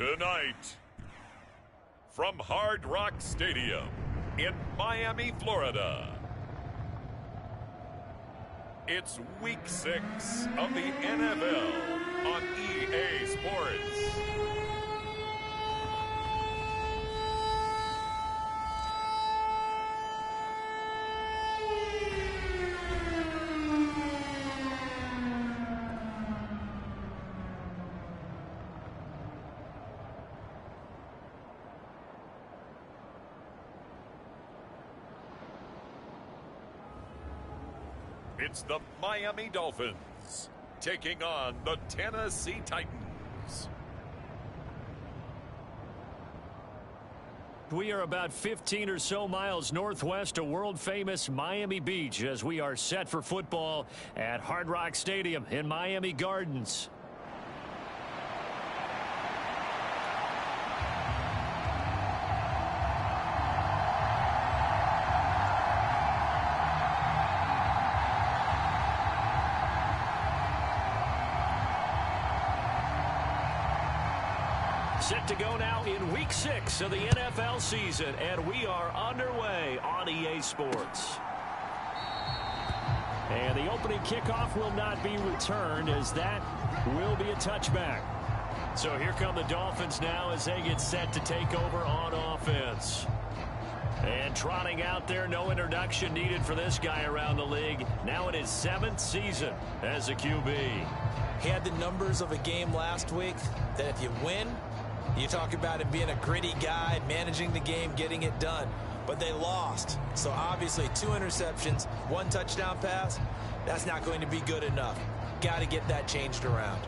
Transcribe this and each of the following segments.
Tonight, from Hard Rock Stadium in Miami, Florida, it's Week 6 of the NFL on EA Sports. It's the Miami Dolphins taking on the Tennessee Titans. We are about 15 or so miles northwest of world-famous Miami Beach as we are set for football at Hard Rock Stadium in Miami Gardens. Set to go now in Week 6 of the NFL season, and we are underway on EA Sports. And the opening kickoff will not be returned, as that will be a touchback. So here come the Dolphins now as they get set to take over on offense. And trotting out there, no introduction needed for this guy around the league. Now in his 7th season as a QB. He had the numbers of a game last week that if you win, you talk about him being a gritty guy, managing the game, getting it done. But they lost. So obviously 2 interceptions, 1 touchdown pass, that's not going to be good enough. Got to get that changed around.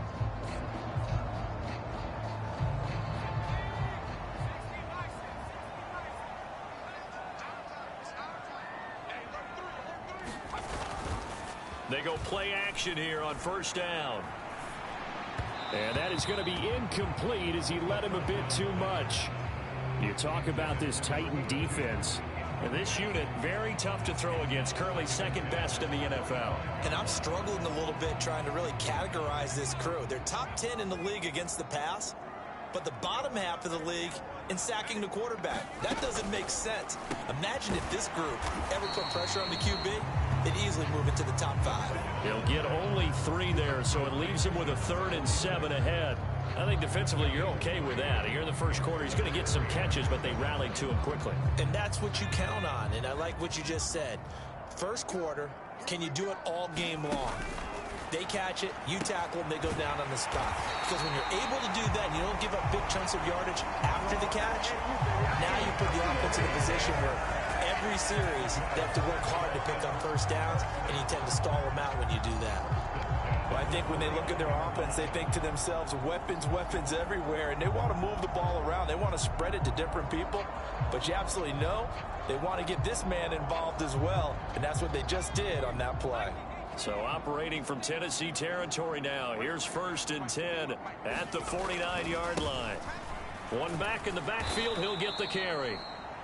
They go play action here on first down. And that is going to be incomplete as he led him a bit too much. You talk about this Titan defense. And this unit, very tough to throw against. Currently second best in the NFL. And I'm struggling a little bit trying to really categorize this crew. They're top 10 in the league against the pass, but the bottom half of the league in sacking the quarterback. That doesn't make sense. Imagine if this group ever put pressure on the QB, they'd easily move into the top 5. He'll get only 3 there, so it leaves him with a 3rd and 7 ahead. I think defensively you're okay with that. Here in the first quarter, he's going to get some catches, but they rallied to him quickly. And that's what you count on, and I like what you just said. First quarter, can you do it all game long? They catch it, you tackle them, they go down on the spot. Because when you're able to do that and you don't give up big chunks of yardage after the catch, now you put the offense in a position where every series they have to work hard to pick up first downs, and you tend to stall them out when you do that. Well, I think when they look at their offense, they think to themselves, weapons, weapons everywhere, and they want to move the ball around. They want to spread it to different people, but you absolutely know they want to get this man involved as well, and that's what they just did on that play. So operating from Tennessee territory now. Here's 1st and 10 at the 49-yard line. One back in the backfield, he'll get the carry.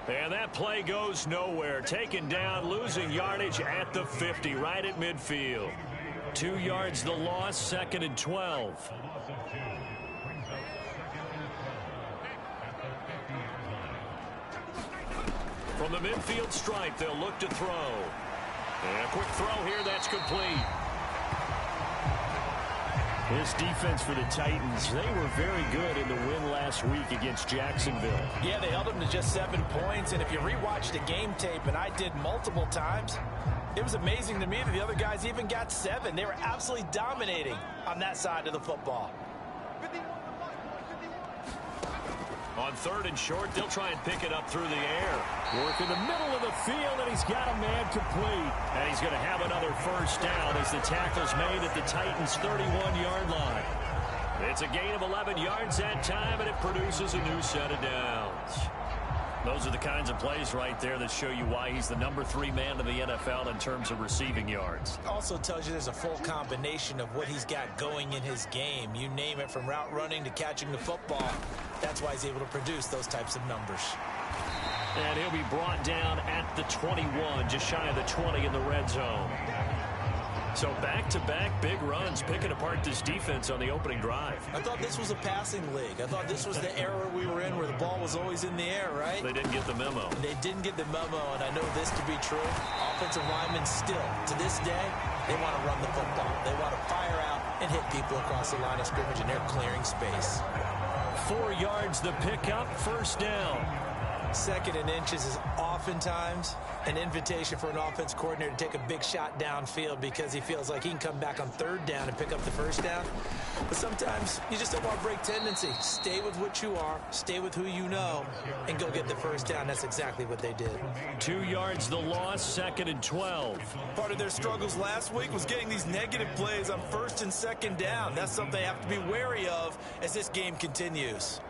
And that play goes nowhere. Taken down, losing yardage at the 50, right at midfield. 2 yards the loss, 2nd and 12. From the midfield stripe, they'll look to throw. And a quick throw here, that's complete. This defense for the Titans, they were very good in the win last week against Jacksonville. Yeah, they held them to just 7 points, and if you rewatch the game tape, and I did multiple times, it was amazing to me that the other guys even got 7. They were absolutely dominating on that side of the football. On 3rd and short, they'll try and pick it up through the air. Work in the middle of the field, and he's got a man complete. And he's going to have another first down as the tackle's made at the Titans' 31-yard line. It's a gain of 11 yards that time, and it produces a new set of downs. Those are the kinds of plays right there that show you why he's the number 3 man in the NFL in terms of receiving yards. Also tells you there's a full combination of what he's got going in his game. You name it, from route running to catching the football. That's why he's able to produce those types of numbers. And he'll be brought down at the 21, just shy of the 20 in the red zone. So back-to-back big runs, picking apart this defense on the opening drive. I thought this was a passing league. I thought this was the era we were in where the ball was always in the air, right? They didn't get the memo. They didn't get the memo, and I know this to be true. Offensive linemen still, to this day, they want to run the football. They want to fire out and hit people across the line of scrimmage, and they're clearing space. 4 yards the pickup, first down. Second and inches is oftentimes an invitation for an offense coordinator to take a big shot downfield because he feels like he can come back on third down and pick up the first down. But sometimes you just don't want to break tendency. Stay with what you are, stay with who you know, and go get the first down. That's exactly what they did. 2 yards the loss, second and 12. Part of their struggles last week was getting these negative plays on first and second down. That's something they have to be wary of as this game continues.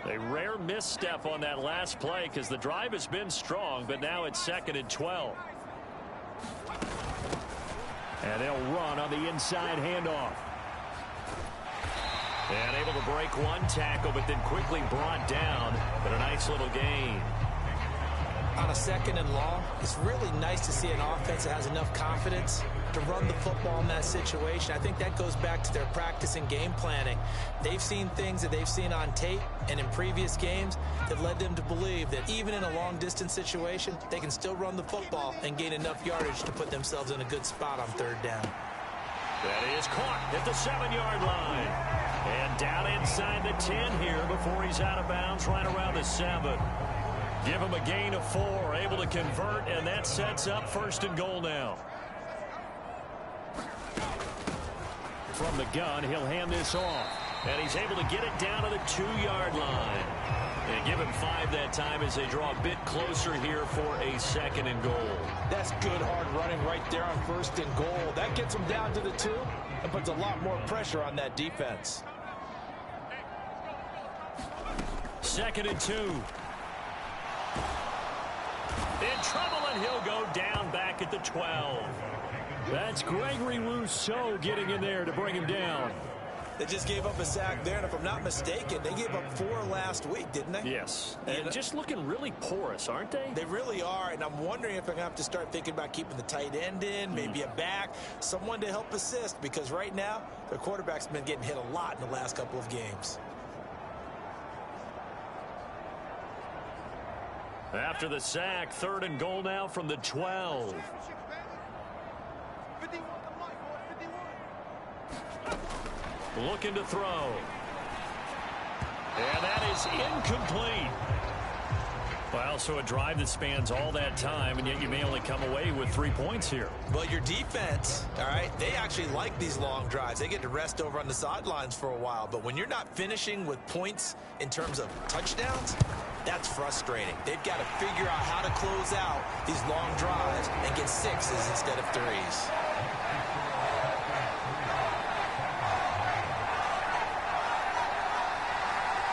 A rare misstep on that last play because the drive has been strong, but now it's second and 12. And they'll run on the inside handoff. And able to break one tackle, but then quickly brought down. But a nice little gain. On a second and long, it's really nice to see an offense that has enough confidence to run the football in that situation. I think that goes back to their practice and game planning. They've seen things that they've seen on tape and in previous games that led them to believe that even in a long-distance situation, they can still run the football and gain enough yardage to put themselves in a good spot on third down. That is caught at the 7-yard line. And down inside the 10 here before he's out of bounds right around the 7. Give him a gain of 4, able to convert, and that sets up first and goal now. From the gun, he'll hand this off. And he's able to get it down to the 2-yard line. And give him 5 that time as they draw a bit closer here for a second and goal. That's good hard running right there on first and goal. That gets them down to the 2 and puts a lot more pressure on that defense. Second and 2. In trouble, and he'll go down back at the 12. That's Gregory Rousseau getting in there to bring him down. They just gave up a sack there, and if I'm not mistaken, they gave up 4 last week, didn't they? Yes, and just looking really porous, aren't they? They really are, and I'm wondering if they're going to have to start thinking about keeping the tight end in, maybe a back, someone to help assist, because right now, their quarterback's been getting hit a lot in the last couple of games. After the sack, third and goal now from the 12. Looking to throw. And that is incomplete. Well, so a drive that spans all that time, and yet you may only come away with 3 points here. Well, your defense, all right, they actually like these long drives. They get to rest over on the sidelines for a while. But when you're not finishing with points in terms of touchdowns, that's frustrating. They've got to figure out how to close out these long drives and get 6s instead of 3s.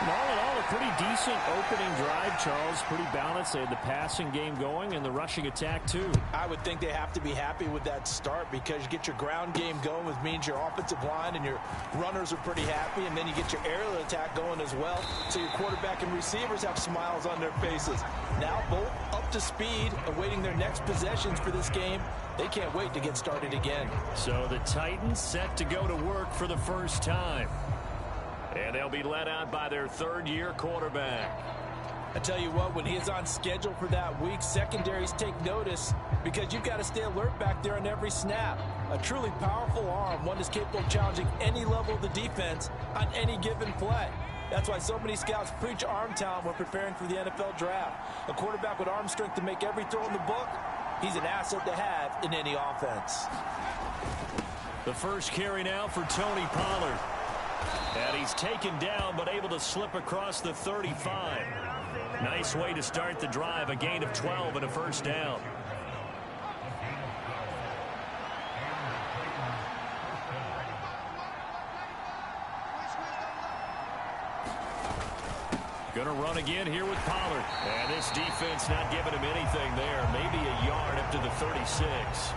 All in all, a pretty decent opening drive, Charles. Pretty balanced. They had the passing game going and the rushing attack, too. I would think they have to be happy with that start because you get your ground game going, which means your offensive line and your runners are pretty happy, and then you get your aerial attack going as well, so your quarterback and receivers have smiles on their faces. Now both up to speed, awaiting their next possessions for this game. They can't wait to get started again. So the Titans set to go to work for the first time. And they'll be led out by their third-year quarterback. I tell you what, when he is on schedule for that week, secondaries take notice because you've got to stay alert back there on every snap. A truly powerful arm, one that's capable of challenging any level of the defense on any given play. That's why so many scouts preach arm talent when preparing for the NFL draft. A quarterback with arm strength to make every throw in the book, he's an asset to have in any offense. The first carry now for Tony Pollard. And he's taken down, but able to slip across the 35. Nice way to start the drive, a gain of 12 and a first down. Gonna run again here with Pollard. And this defense not giving him anything there. Maybe a yard up to the 36.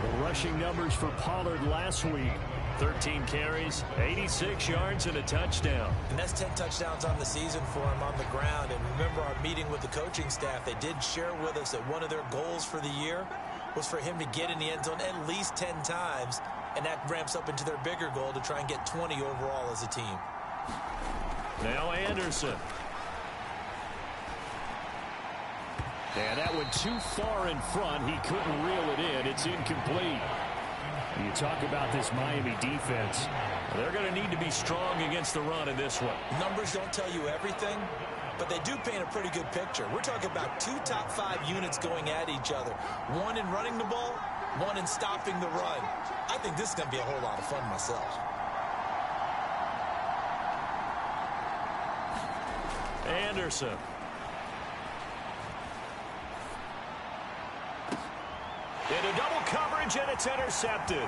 The rushing numbers for Pollard last week. 13 carries, 86 yards, and a touchdown. And that's 10 touchdowns on the season for him on the ground. And remember our meeting with the coaching staff, they did share with us that one of their goals for the year was for him to get in the end zone at least 10 times. And that ramps up into their bigger goal to try and get 20 overall as a team. Now Anderson. And that went too far in front. He couldn't reel it in. It's incomplete. You talk about this Miami defense. They're going to need to be strong against the run in this one. Numbers don't tell you everything, but they do paint a pretty good picture. We're talking about 2 top 5 units going at each other. One in running the ball, one in stopping the run. I think this is going to be a whole lot of fun myself. Anderson. Into double coverage, and it's intercepted.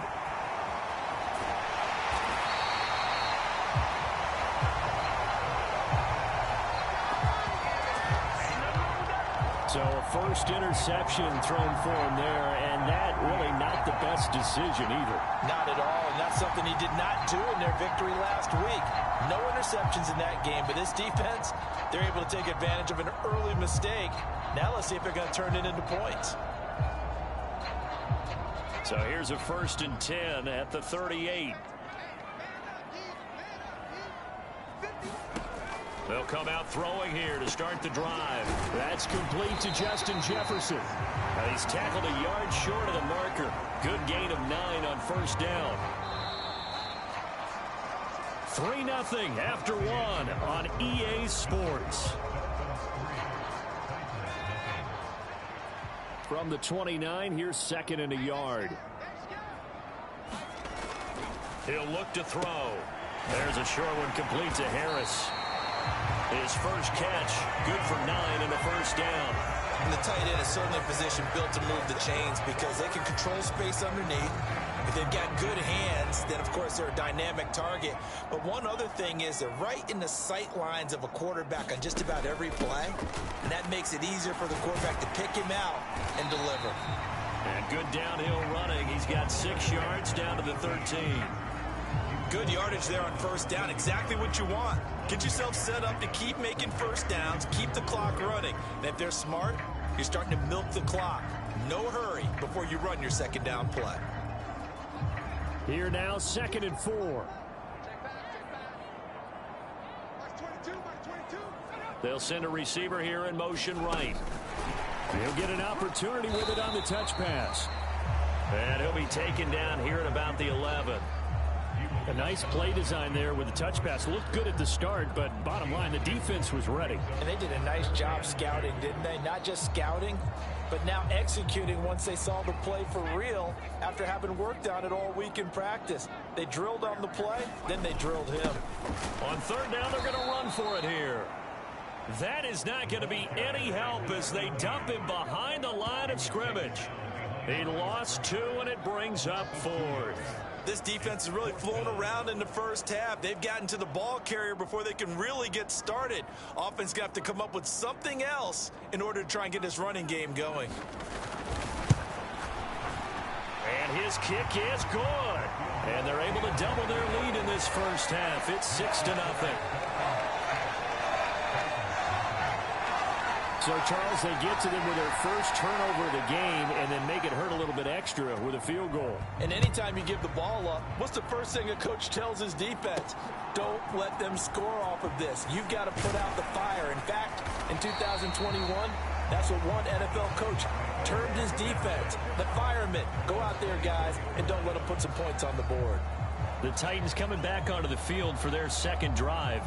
So a first interception thrown for him there, and that really not the best decision either. Not at all, and that's something he did not do in their victory last week. No interceptions in that game, but this defense, they're able to take advantage of an early mistake. Now let's see if they're going to turn it into points. So here's a 1st and 10 at the 38. They'll come out throwing here to start the drive. That's complete to Justin Jefferson. He's tackled a yard short of the marker. Good gain of 9 on 1st down. 3-0 after 1 on EA Sports. From the 29, here's 2nd and a yard. He'll look to throw. There's a short one complete to Harris. His first catch, good for 9 and a 1st down. And the tight end is certainly a position built to move the chains because they can control space underneath. If they've got good hands, then, of course, they're a dynamic target. But one other thing is they're right in the sight lines of a quarterback on just about every play. And that makes it easier for the quarterback to pick him out and deliver. And good downhill running. He's got 6 yards down to the 13. Good yardage there on 1st down. Exactly what you want. Get yourself set up to keep making 1st downs, keep the clock running. And if they're smart, you're starting to milk the clock. No hurry before you run your 2nd down play. Here now, 2nd and 4. They'll send a receiver here in motion right. He'll get an opportunity with it on the touch pass. And he'll be taken down here at about the 11. A nice play design there with the touch pass. Looked good at the start, but bottom line, the defense was ready. And they did a nice job scouting, didn't they? Not just scouting, but now executing once they saw the play for real after having worked on it all week in practice. They drilled on the play, then they drilled him. On 3rd down, they're going to run for it here. That is not going to be any help as they dump him behind the line of scrimmage. He lost 2, and it brings up 4th. This defense is really flown around in the 1st half. They've gotten to the ball carrier before they can really get started. Offense got to come up with something else in order to try and get this running game going. And his kick is good. And they're able to double their lead in this 1st half. It's 6-0. So, Charles, they get to them with their first turnover of the game and then make it hurt a little bit extra with a field goal. And anytime you give the ball up, what's the first thing a coach tells his defense? Don't let them score off of this. You've got to put out the fire. In fact, in 2021, that's what one NFL coach termed his defense. The firemen. Go out there, guys, and don't let them put some points on the board. The Titans coming back onto the field for their 2nd drive.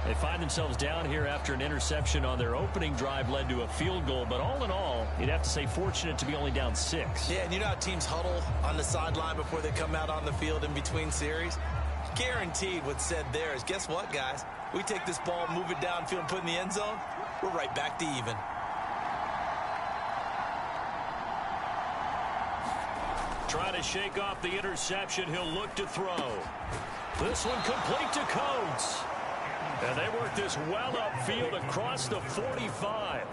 They find themselves down here after an interception on their opening drive led to a field goal. But all in all, you'd have to say fortunate to be only down 6. Yeah, and you know how teams huddle on the sideline before they come out on the field in between series? Guaranteed what's said there is, guess what, guys? We take this ball, move it downfield, and put it in the end zone, we're right back to even. Trying to shake off the interception. He'll look to throw. This one complete to Coates. And they work this well upfield across the 45.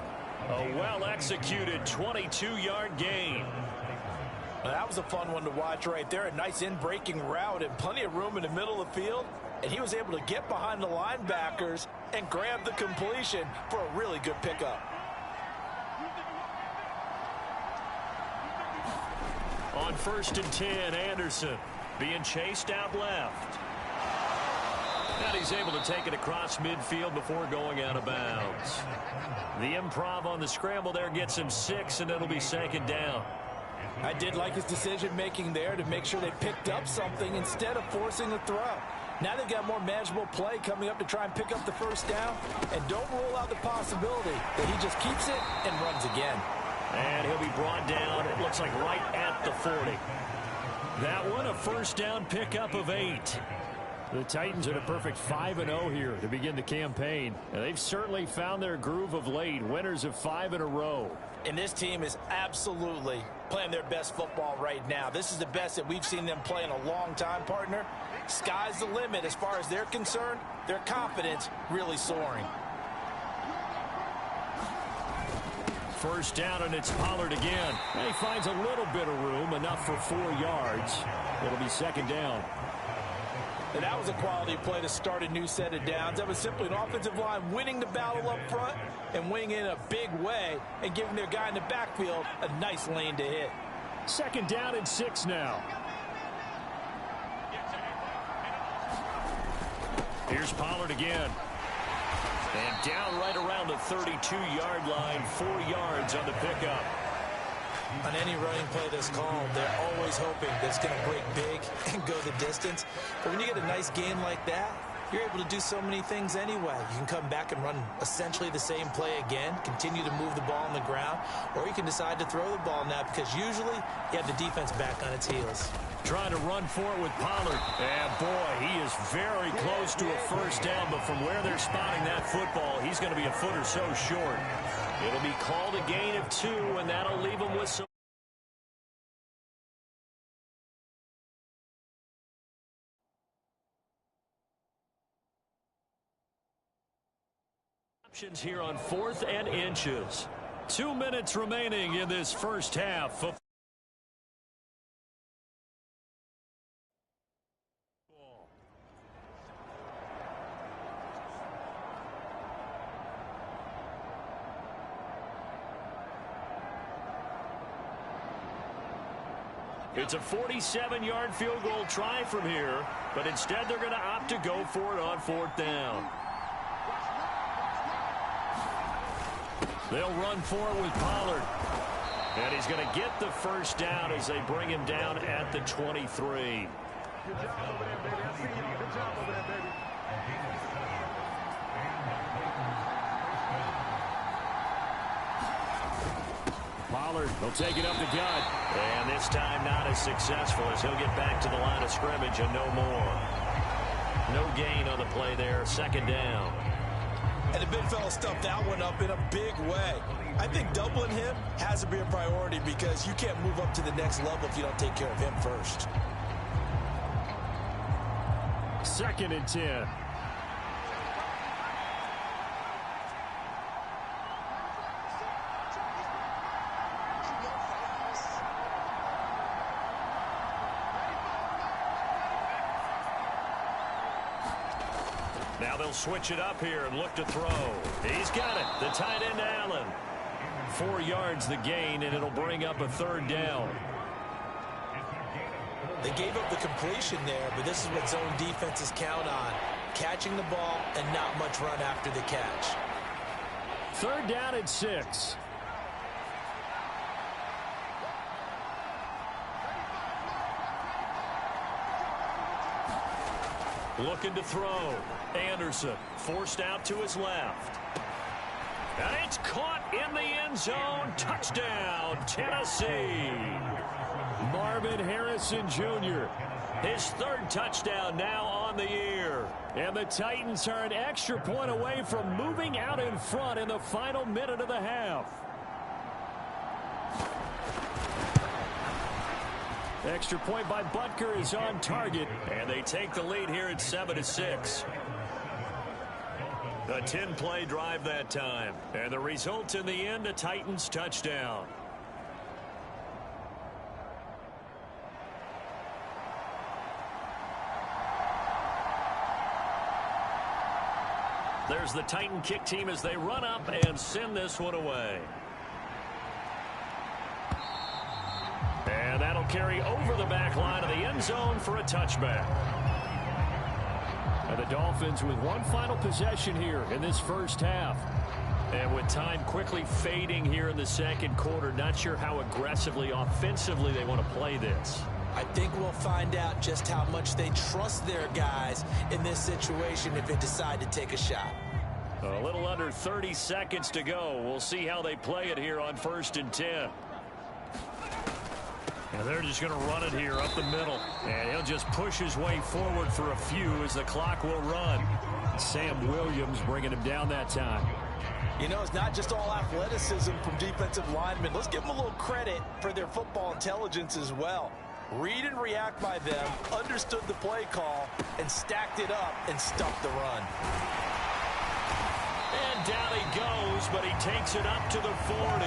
A well-executed 22-yard gain. Well, that was a fun one to watch right there. A nice in-breaking route and plenty of room in the middle of the field. And he was able to get behind the linebackers and grab the completion for a really good pickup. On 1st and 10, Anderson being chased out left. And he's able to take it across midfield before going out of bounds. The improv on the scramble there gets him 6, and it'll be 2nd down. I did like his decision-making there to make sure they picked up something instead of forcing a throw. Now they've got more manageable play coming up to try and pick up the 1st down. And don't rule out the possibility that he just keeps it and runs again. And he'll be brought down, it looks like right at the 40. That one, a 1st down pickup of 8. The Titans are a perfect 5-0 here to begin the campaign. And they've certainly found their groove of late, winners of 5 in a row. And this team is absolutely playing their best football right now. This is the best that we've seen them play in a long time, partner. Sky's the limit as far as they're concerned. Their confidence really soaring. 1st down, and it's Pollard again. And he finds a little bit of room, enough for 4 yards. It'll be 2nd down. And that was a quality play to start a new set of downs. That was simply an offensive line winning the battle up front and winning in a big way and giving their guy in the backfield a nice lane to hit. 2nd down and 6 now. Here's Pollard again. And down right around the 32-yard line, 4 yards on the pickup. On any running play that's called, they're always hoping that it's going to break big and go the distance. But when you get a nice game like that, you're able to do so many things anyway. You can come back and run essentially the same play again, continue to move the ball on the ground, or you can decide to throw the ball now because usually you have the defense back on its heels. Trying to run for it with Pollard. And boy, he is very close to a 1st down, but from where they're spotting that football, he's going to be a foot or so short. It'll be called a gain of 2, and that'll leave him with some options here on 4th and inches. 2 minutes remaining in this 1st half. It's a 47-yard field goal try from here, but instead they're going to opt to go for it on 4th down. They'll run for it with Pollard. And he's going to get the 1st down as they bring him down at the 23. Good job over there, baby. I see you. Good job over there, baby. Pollard will take it up the gut. And this time not as successful as he'll get back to the line of scrimmage and no more. No gain on the play there. 2nd down. And the big fella stuffed that one up in a big way. I think doubling him has to be a priority because you can't move up to the next level if you don't take care of him first. 2nd and 10. Now they'll switch it up here and look to throw. He's got it. The tight end, Allen. 4 yards the gain, and it'll bring up a 3rd down. They gave up the completion there, but this is what zone defenses count on. Catching the ball and not much run after the catch. 3rd down and 6. Looking to throw. Anderson forced out to his left. And it's caught in the end zone. Touchdown, Tennessee. Marvin Harrison Jr. His 3rd touchdown now on the year. And the Titans are an extra point away from moving out in front in the final minute of the half. Extra point by Butker is on target, and they take the lead here at 7-6. A 10-play drive that time, and the result in the end, a Titans touchdown. There's the Titan kick team as they run up and send this one away. And that'll carry over the back line of the end zone for a touchback. And the Dolphins with one final possession here in this first half. And with time quickly fading here in the second quarter, not sure how aggressively, offensively they want to play this. I think we'll find out just how much they trust their guys in this situation if they decide to take a shot. A little under 30 seconds to go. We'll see how they play it here on 1st and 10. And they're just going to run it here up the middle. And he'll just push his way forward for a few as the clock will run. Sam Williams bringing him down that time. You know, it's not just all athleticism from defensive linemen. Let's give them a little credit for their football intelligence as well. Read and react by them, understood the play call, and stacked it up and stuffed the run. And down he goes, but he takes it up to the 40.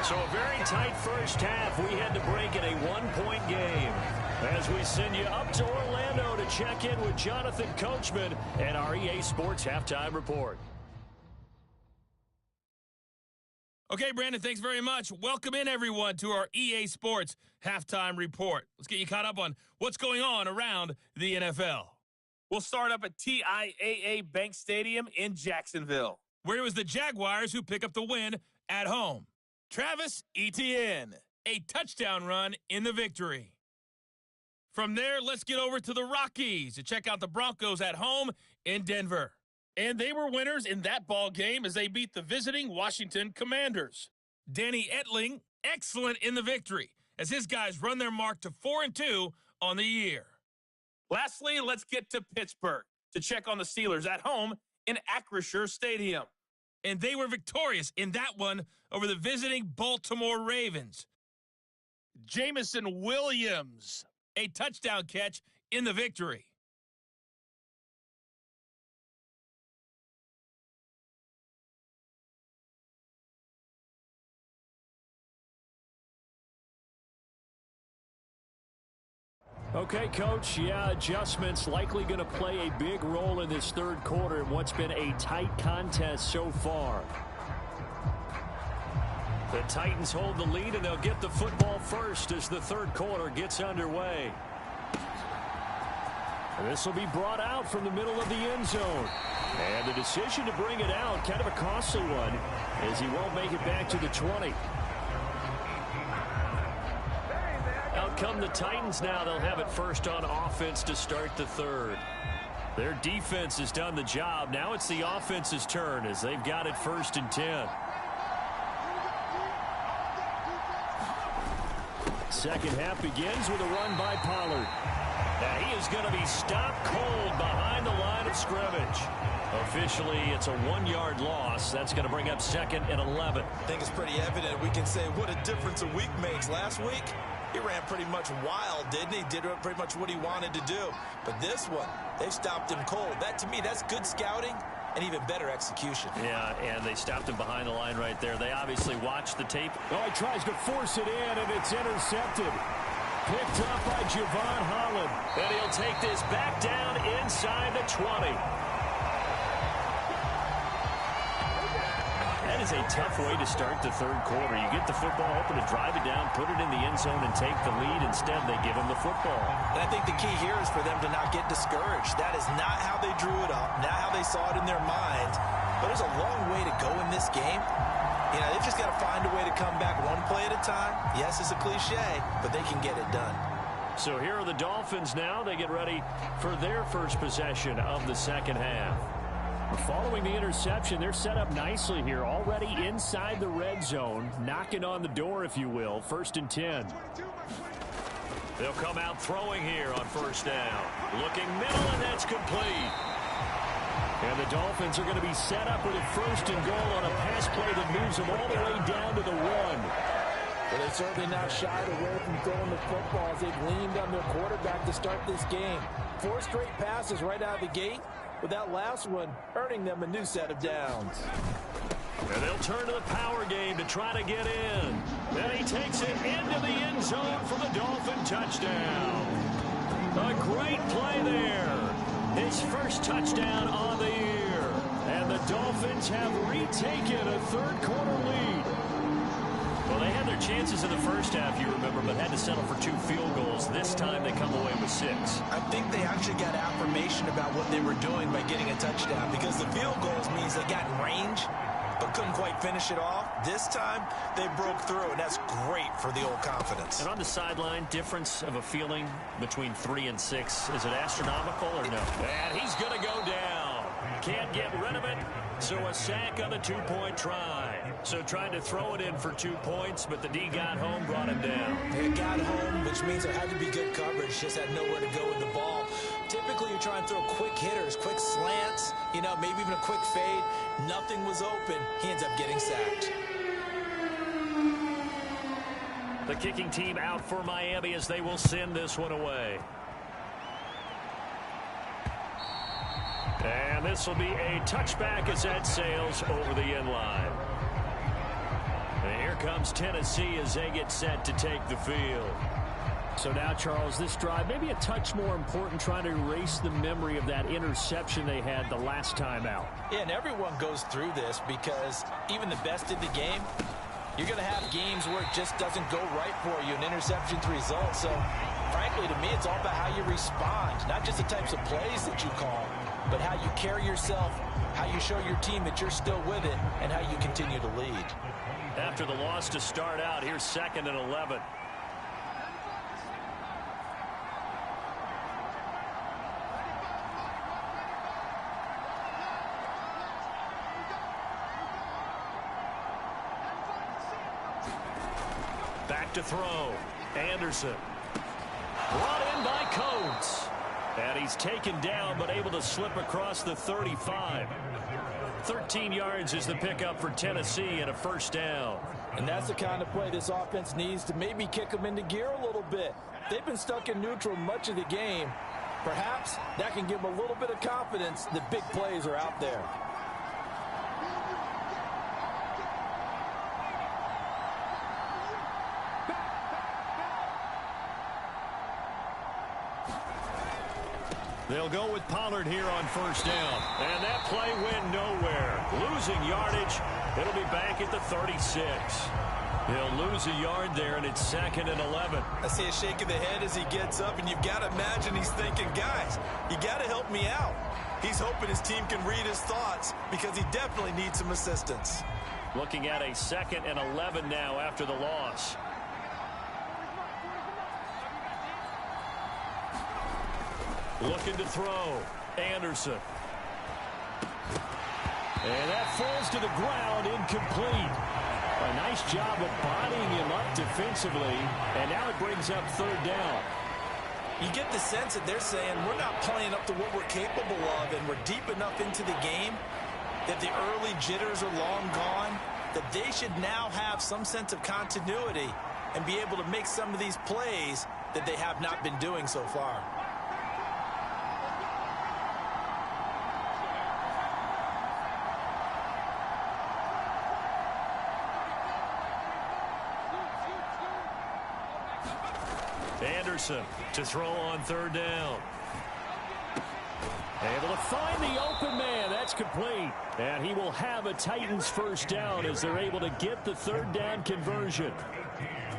So a very tight first half. We had to break in a one-point game. As we send you up to Orlando to check in with Jonathan Coachman and our EA Sports Halftime Report. Okay, Brandon, thanks very much. Welcome in, everyone, to our EA Sports Halftime Report. Let's get you caught up on what's going on around the NFL. We'll start up at TIAA Bank Stadium in Jacksonville, where it was the Jaguars who pick up the win at home. Travis Etienne, a touchdown run in the victory. From there, let's get over to the Rockies to check out the Broncos at home in Denver. And they were winners in that ball game as they beat the visiting Washington Commanders. Danny Etling, excellent in the victory as his guys run their mark to 4-2 on the year. Lastly, let's get to Pittsburgh to check on the Steelers at home in Acrisure Stadium. And they were victorious in that one over the visiting Baltimore Ravens. Jamison Williams, a touchdown catch in the victory. Okay, Coach, adjustments likely going to play a big role in this third quarter in what's been a tight contest so far. The Titans hold the lead, and they'll get the football first as the third quarter gets underway. This will be brought out from the middle of the end zone. And the decision to bring it out, kind of a costly one, as he won't make it back to the 20. Out come the Titans now. They'll have it first on offense to start the third. Their defense has done the job. Now it's the offense's turn as they've got it 1st and 10. Second half begins with a run by Pollard. Now he is going to be stopped cold behind the line of scrimmage. Officially, it's a 1-yard loss. That's going to bring up 2nd and 11. I think it's pretty evident. We can say what a difference a week makes. Last week, he ran pretty much wild, didn't he? Did pretty much what he wanted to do. But this one, they stopped him cold. That, to me, that's good scouting and even better execution. Yeah, and they stopped him behind the line right there. They obviously watched the tape. Oh, he tries to force it in, and it's intercepted. Picked up by Javon Holland. And he'll take this back down inside the 20. That is a tough way to start the third quarter. You get the football, hoping to drive it down, put it in the end zone, and take the lead. Instead, they give him the football. And I think the key here is for them to not get discouraged. That is not how they drew it up, not how they saw it in their mind. But there's a long way to go in this game. You know, they've just got to find a way to come back one play at a time. Yes, it's a cliche, but they can get it done. So here are the Dolphins now. They get ready for their first possession of the second half. Following the interception, they're set up nicely here, already inside the red zone, knocking on the door, if you will, 1st and 10. They'll come out throwing here on 1st down. Looking middle, and that's complete. And the Dolphins are going to be set up with a 1st and goal on a pass play that moves them all the way down to the 1. Well, they certainly not shied away from throwing the football as they've leaned on their quarterback to start this game. 4 straight passes right out of the gate, with that last one earning them a new set of downs. And they'll turn to the power game to try to get in. Then he takes it into the end zone for the Dolphin touchdown. A great play there. His first touchdown on the year. And the Dolphins have retaken a third-quarter lead. Well, they had their chances in the first half, you remember, but had to settle for 2 field goals. This time they come away with 6. I think they actually got affirmation about what they were doing by getting a touchdown, because the field goals means they got in range but couldn't quite finish it off. This time they broke through, and that's great for the old confidence. And on the sideline, difference of a feeling between 3 and 6. Is it astronomical or no? And he's going to go down. Can't get rid of it. So a sack on the 2-point try. So trying to throw it in for 2 points, but the D got home, brought him down. It got home, which means there had to be good coverage. Just had nowhere to go with the ball. Typically, you're trying to throw quick hitters, quick slants, you know, maybe even a quick fade. Nothing was open. He ends up getting sacked. The kicking team out for Miami as they will send this one away. And this will be a touchback as that sails over the end line. And here comes Tennessee as they get set to take the field. So now, Charles, this drive maybe a touch more important, trying to erase the memory of that interception they had the last time out. Yeah, and everyone goes through this because even the best in the game, you're going to have games where it just doesn't go right for you, an interception's the result. So, frankly, to me, it's all about how you respond, not just the types of plays that you call, but how you carry yourself, how you show your team that you're still with it, and how you continue to lead. After the loss to start out, here's 2nd and 11. Back to throw. Anderson. Brought in by Coates. And he's taken down, but able to slip across the 35. 13 yards is the pickup for Tennessee and a first down. And that's the kind of play this offense needs to maybe kick them into gear a little bit. They've been stuck in neutral much of the game. Perhaps that can give them a little bit of confidence that big plays are out there. They'll go with Pollard here on first down. And that play went nowhere. Losing yardage. It'll be back at the 36. He'll lose a yard there, and it's 2nd and 11. I see a shake of the head as he gets up, and you've got to imagine he's thinking, guys, you got to help me out. He's hoping his team can read his thoughts because he definitely needs some assistance. Looking at a 2nd and 11 now after the loss. Looking to throw. Anderson. And that falls to the ground, incomplete. A nice job of bodying him up defensively, and now it brings up 3rd down. You get the sense that they're saying we're not playing up to what we're capable of, and we're deep enough into the game that the early jitters are long gone, that they should now have some sense of continuity and be able to make some of these plays that they have not been doing so far. Anderson to throw on 3rd down. Able to find the open man. That's complete. And he will have a Titans first down as they're able to get the 3rd down conversion.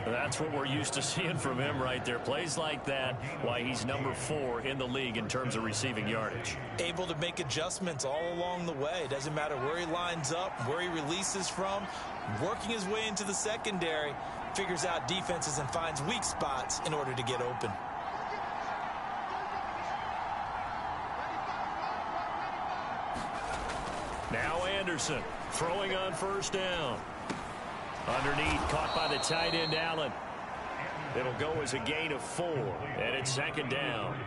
That's what we're used to seeing from him right there. Plays like that, why he's number 4 in the league in terms of receiving yardage. Able to make adjustments all along the way. Doesn't matter where he lines up, where he releases from. Working his way into the secondary. Figures out defenses and finds weak spots in order to get open. Now Anderson throwing on first down. Underneath, caught by the tight end Allen. It'll go as a gain of 4, and it's 2nd down.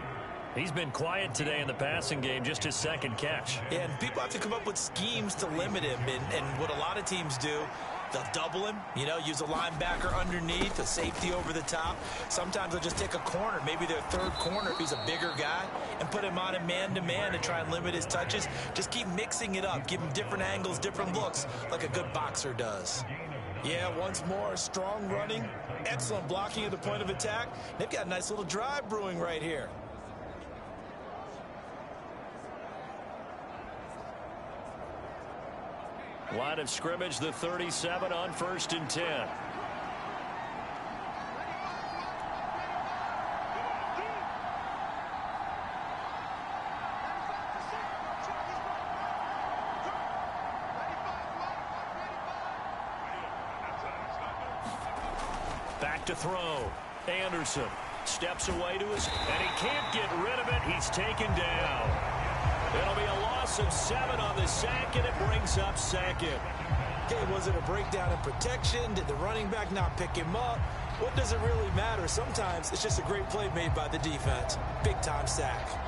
He's been quiet today in the passing game, just his 2nd catch. Yeah, and people have to come up with schemes to limit him, and what a lot of teams do, they'll double him, you know, use a linebacker underneath, a safety over the top. Sometimes they'll just take a corner, maybe their 3rd corner if he's a bigger guy, and put him on a man-to-man to try and limit his touches. Just keep mixing it up, give him different angles, different looks, like a good boxer does. Yeah, once more, strong running, excellent blocking at the point of attack. They've got a nice little drive brewing right here. Line of scrimmage, the 37 on 1st and 10. Back to throw. Anderson steps away to his, and he can't get rid of it. He's taken down. It'll be a loss of 7 on the sack, and it brings up 2nd. Okay, was it a breakdown in protection? Did the running back not pick him up? What does it really matter? Sometimes it's just a great play made by the defense. Big-time sack.